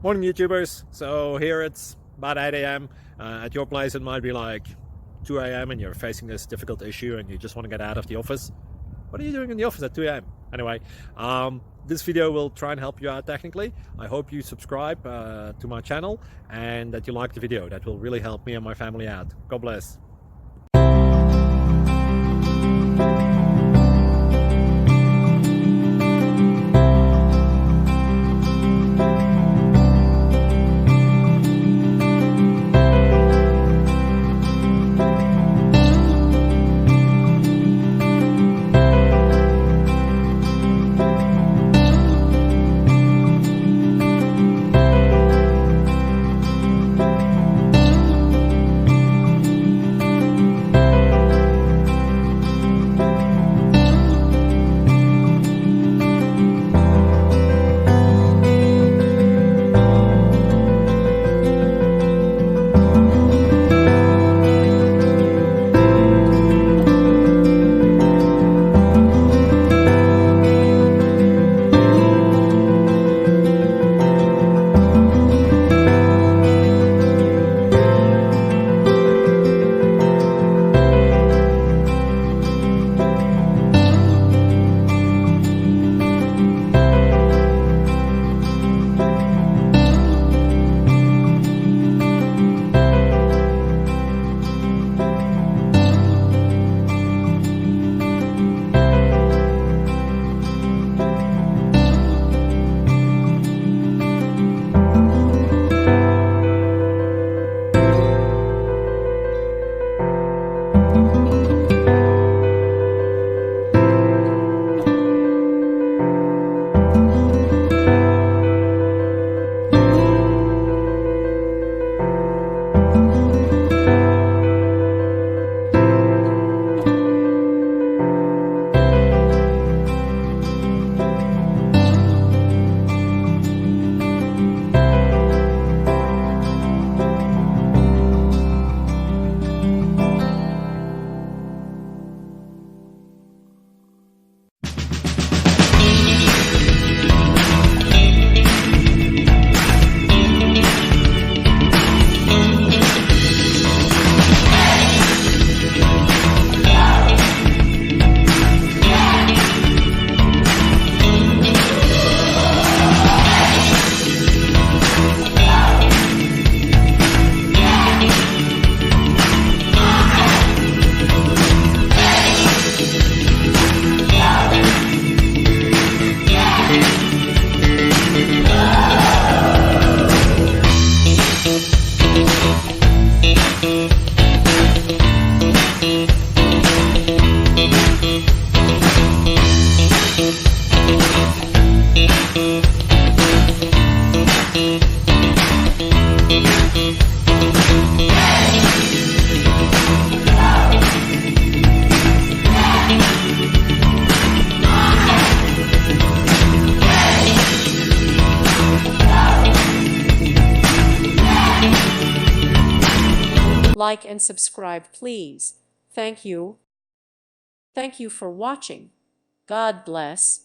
Morning YouTubers. So here it's about 8 a.m. At your place it might be like 2 a.m. and you're facing this difficult issue and you just want to get out of the office. What are you doing in the office at 2 a.m.? Anyway, this video will try and help you out technically. I hope you subscribe to my channel and that you like the video. That will really help me and my family out. God bless. Like and subscribe, please. Thank you. Thank you for watching. God bless.